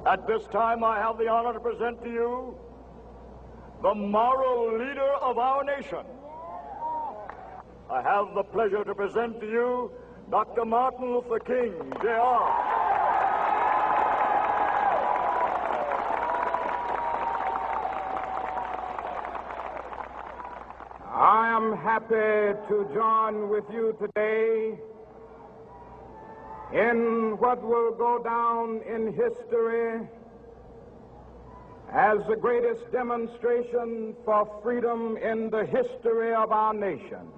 At this time, I have the honor to present to you the moral leader of our nation. I have the pleasure to present to you Dr. Mártin Lúthер Kínγκ, Jr. I am happy to join with you today in what will go down in history as the greatest demonstration for freedom in the history of our nation.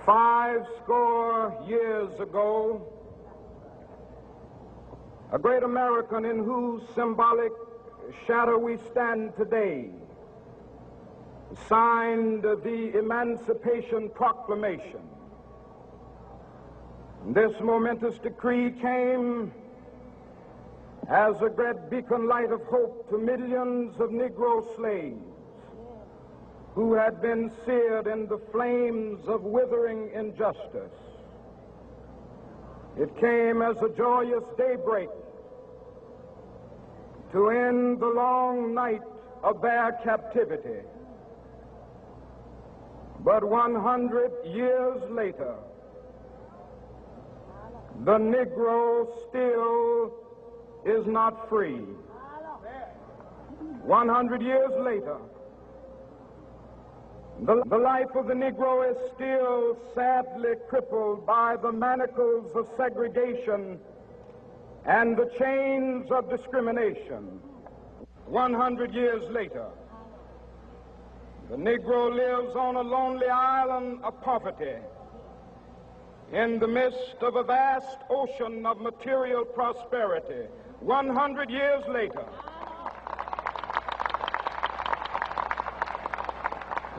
$50 years ago, a great American in whose symbolic shadow we stand today signed the Emancipation Proclamation. This momentous decree came as a great beacon light of hope to millions of Negro slaves who had been seared in the flames of withering injustice. It came as a joyous daybreak to end the long night of their captivity. But 100 years later, the Negro still is not free. 100 years later, the life of the Negro is still sadly crippled by the manacles of segregation and the chains of discrimination. 100 years later, the Negro lives on a lonely island of poverty in the midst of a vast ocean of material prosperity. 100 years later,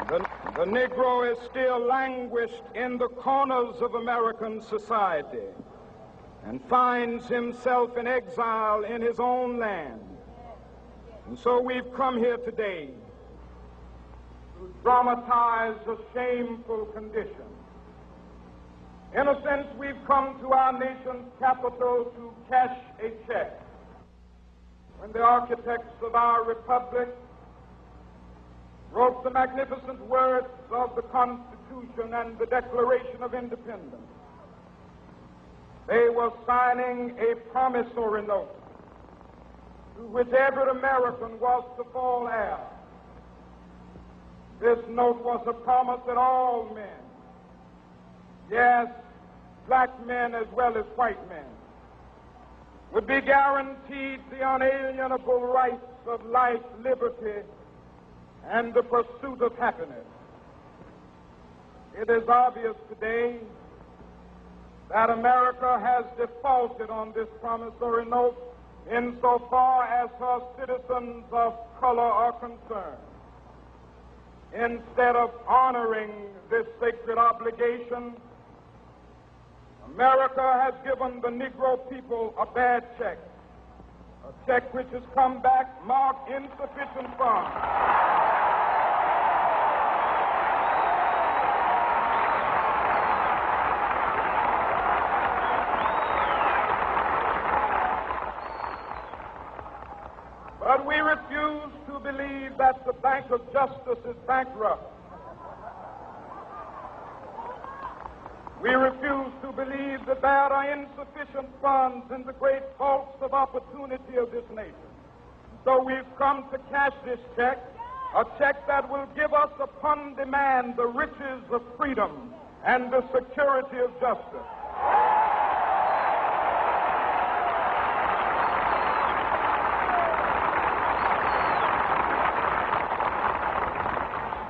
the Negro is still languished in the corners of American society and finds himself in exile in his own land. And so we've come here today to dramatize a shameful condition. In a sense, we've come to our nation's capital to cash a check. When the architects of our republic wrote the magnificent words of the Constitution and the Declaration of Independence, they were signing a promissory note to which every American was to fall heir. This note was a promise that all men, yes, black men as well as white men, would be guaranteed the unalienable rights of life, liberty, and the pursuit of happiness. It is obvious today that America has defaulted on this promissory note insofar as her citizens of color are concerned. Instead of honoring this sacred obligation, America has given the Negro people a bad check, a check which has come back marked insufficient funds. But we refuse to believe that the Bank of Justice is bankrupt. We refuse to believe that there are insufficient funds in the great vaults of opportunity of this nation. So we've come to cash this check, a check that will give us upon demand the riches of freedom and the security of justice.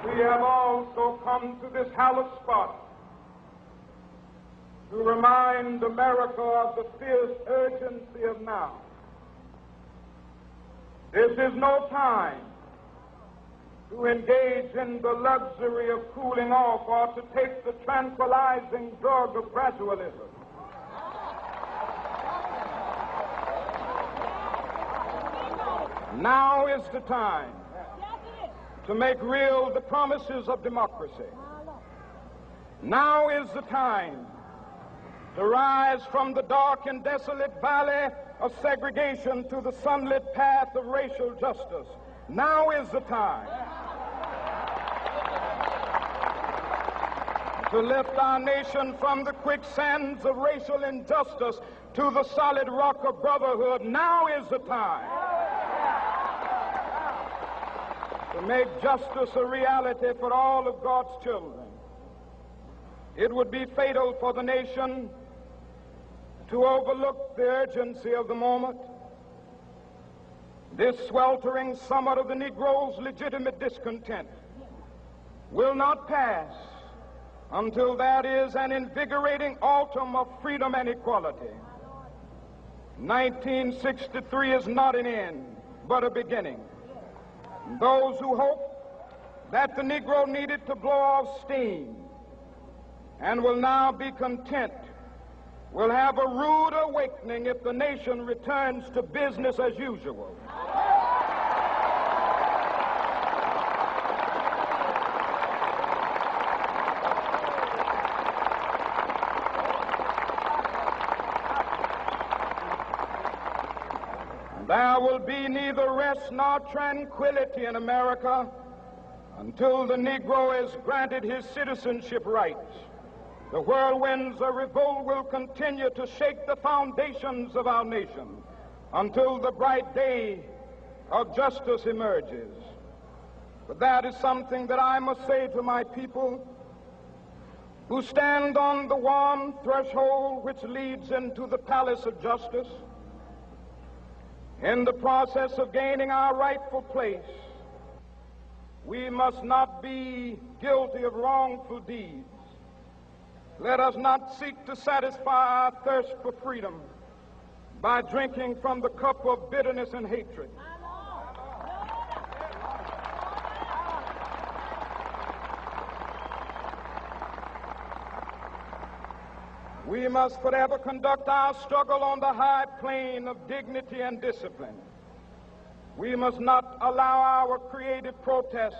We have also come to this hallowed spot to remind America of the fierce urgency of now. This is no time to engage in the luxury of cooling off or to take the tranquilizing drug of gradualism. Now is the time to make real the promises of democracy. Now is the time to rise from the dark and desolate valley of segregation to the sunlit path of racial justice. Now is the time to lift our nation from the quicksands of racial injustice to the solid rock of brotherhood. Now is the time to make justice a reality for all of God's children. It would be fatal for the nation to overlook the urgency of the moment. This sweltering summit of the Negro's legitimate discontent will not pass until that is an invigorating autumn of freedom and equality. 1963 is not an end, but a beginning. Those who hope that the Negro needed to blow off steam and will now be content will have a rude awakening if the nation returns to business as usual. There will be neither rest nor tranquility in America until the Negro is granted his citizenship rights. The whirlwinds of revolt will continue to shake the foundations of our nation until the bright day of justice emerges. But that is something that I must say to my people who stand on the warm threshold which leads into the palace of justice. In the process of gaining our rightful place, we must not be guilty of wrongful deeds. Let us not seek to satisfy our thirst for freedom by drinking from the cup of bitterness and hatred. We must forever conduct our struggle on the high plane of dignity and discipline. We must not allow our creative protests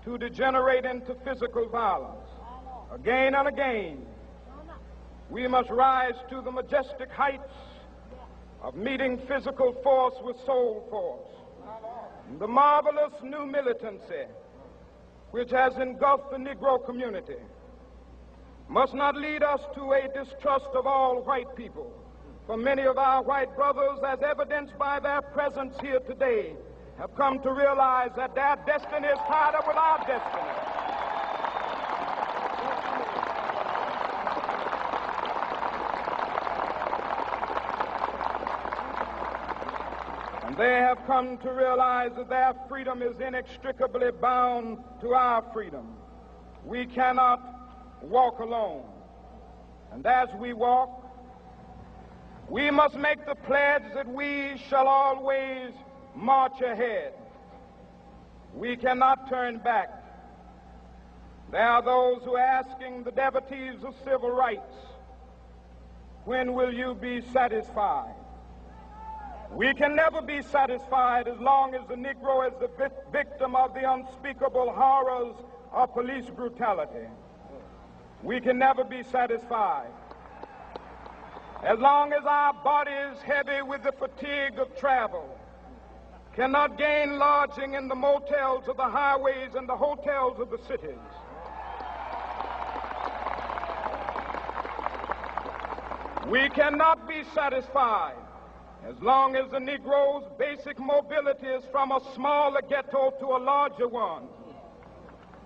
to degenerate into physical violence. Again and again, we must rise to the majestic heights of meeting physical force with soul force. The marvelous new militancy which has engulfed the Negro community must not lead us to a distrust of all white people. For many of our white brothers, as evidenced by their presence here today, have come to realize that their destiny is tied up with our destiny. And they have come to realize that their freedom is inextricably bound to our freedom. We cannot walk alone. And as we walk, we must make the pledge that we shall always march ahead. We cannot turn back. There are those who are asking the devotees of civil rights, when will you be satisfied? We can never be satisfied as long as the Negro is the victim of the unspeakable horrors of police brutality. We can never be satisfied as long as our body is heavy with the fatigue of travel, cannot gain lodging in the motels of the highways and the hotels of the cities. We cannot be satisfied as long as the Negro's basic mobility is from a smaller ghetto to a larger one.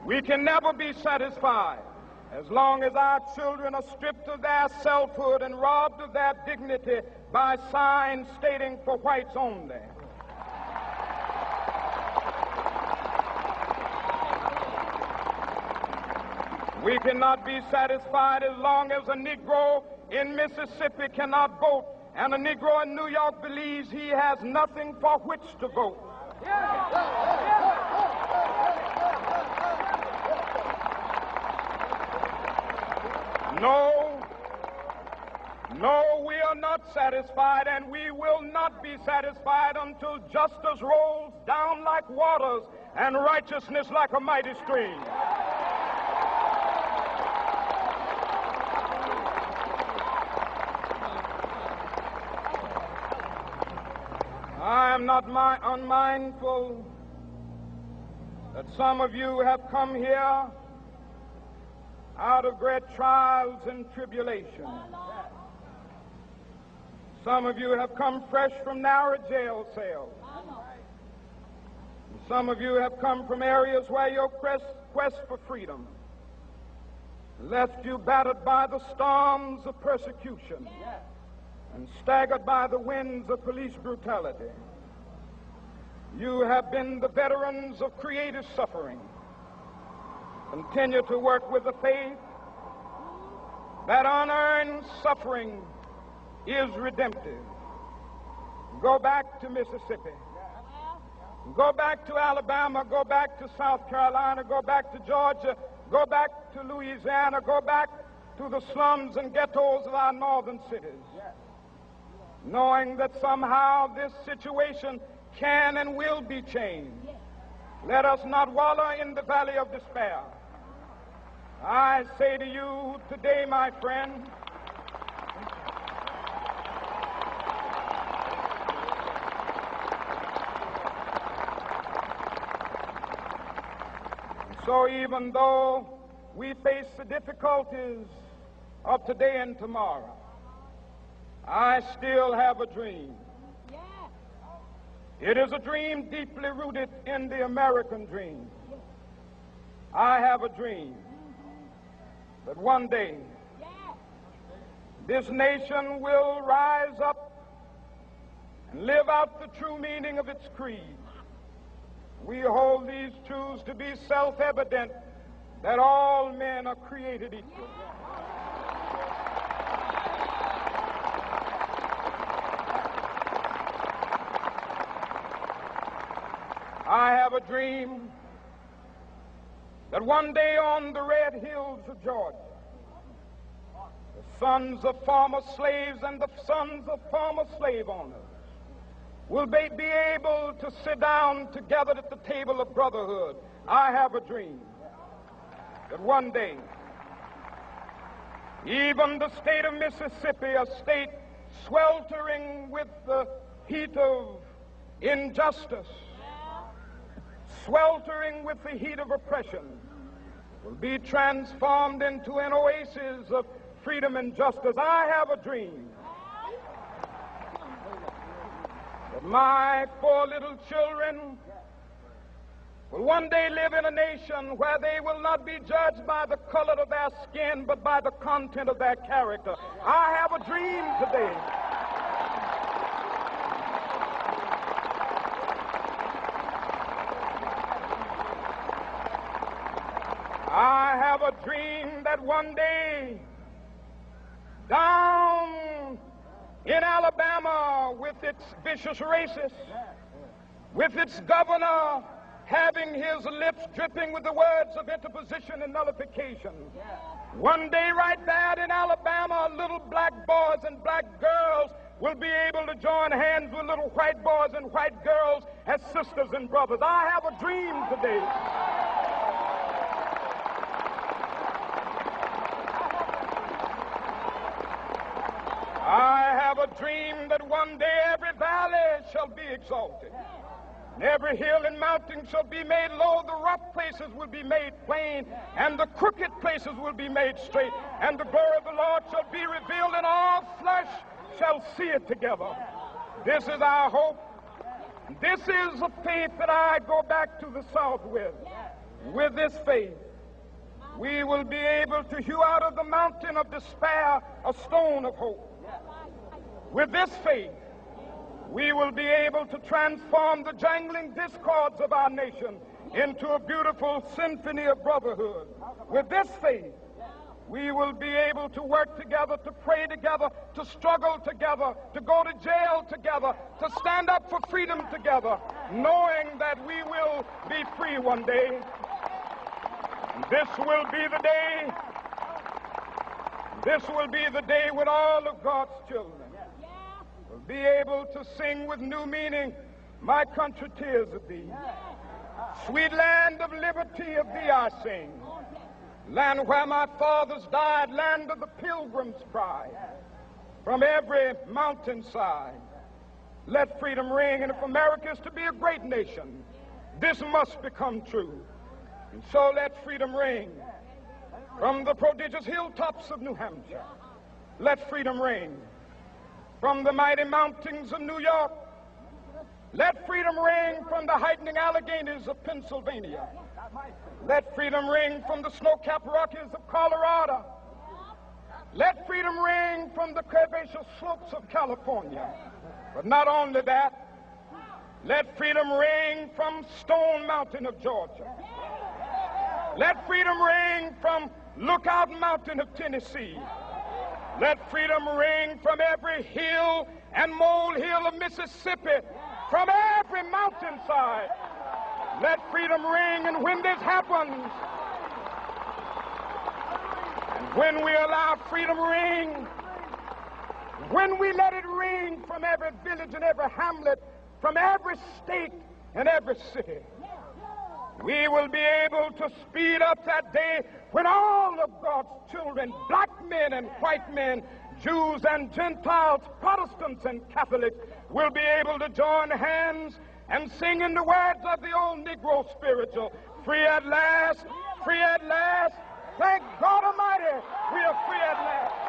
We can never be satisfied as long as our children are stripped of their selfhood and robbed of their dignity by signs stating for whites only. We cannot be satisfied as long as a Negro in Mississippi cannot vote and a Negro in New York believes he has nothing for which to vote. No, we are not satisfied, and we will not be satisfied until justice rolls down like waters and righteousness like a mighty stream. am not unmindful that some of you have come here out of great trials and tribulations. Some of you have come fresh from narrow jail cells. Some of you have come from areas where your quest for freedom left you battered by the storms of persecution and staggered by the winds of police brutality. You have been the veterans of creative suffering. Continue to work with the faith that unearned suffering is redemptive. Go back to Mississippi. Go back to Alabama. Go back to South Carolina. Go back to Georgia. Go back to Louisiana. Go back to the slums and ghettos of our northern cities. Knowing that somehow this situation can and will be changed. Let us not wallow in the valley of despair. I say to you today, my friend, so even though we face the difficulties of today and tomorrow, I still have a dream. It is a dream deeply rooted in the American dream. I have a dream that one day this nation will rise up and live out the true meaning of its creed. We hold these truths to be self-evident, that all men are created equal. I have a dream that one day on the red hills of Georgia, the sons of former slaves and the sons of former slave owners will be able to sit down together at the table of brotherhood. I have a dream that one day, even the state of Mississippi, a state sweltering with the heat of injustice, sweltering with the heat of oppression, will be transformed into an oasis of freedom and justice. I have a dream that my 4 little children will one day live in a nation where they will not be judged by the color of their skin, but by the content of their character. I have a dream today I have a dream that one day down in Alabama, with its vicious racists, with its governor having his lips dripping with the words of interposition and nullification, one day right there in Alabama, little black boys and black girls will be able to join hands with little white boys and white girls as sisters and brothers. I have a dream today I have a dream that one day every valley shall be exalted, and every hill and mountain shall be made low. The rough places will be made plain, and the crooked places will be made straight, and the glory of the Lord shall be revealed, and all flesh shall see it together. This is our hope. This is a faith that I go back to the South with. With this faith, we will be able to hew out of the mountain of despair a stone of hope. With this faith, we will be able to transform the jangling discords of our nation into a beautiful symphony of brotherhood. With this faith, we will be able to work together, to pray together, to struggle together, to go to jail together, to stand up for freedom together, knowing that we will be free one day. This will be the day. This will be the day when all of God's children will be able to sing with new meaning, "My country, 'tis of thee. Sweet land of liberty, of thee I sing. Land where my fathers died, land of the pilgrim's pride. From every mountainside, let freedom ring. And if America is to be a great nation, this must become true. And so let freedom ring from the prodigious hilltops of New Hampshire. Let freedom ring from the mighty mountains of New York. Let freedom ring from the heightening Alleghenies of Pennsylvania. Let freedom ring from the snow-capped Rockies of Colorado. Let freedom ring from the curvaceous slopes of California. But not only that, let freedom ring from Stone Mountain of Georgia. Let freedom ring from Lookout Mountain of Tennessee. Let freedom ring from every hill and molehill of Mississippi, from every mountainside. Let freedom ring, and when this happens, and when we allow freedom ring, when we let it ring from every village and every hamlet, from every state and every city, we will be able to speed up that day when all of God's children, black men and white men, Jews and Gentiles, Protestants and Catholics, will be able to join hands and sing in the words of the old Negro spiritual, free at last, thank God Almighty, we are free at last.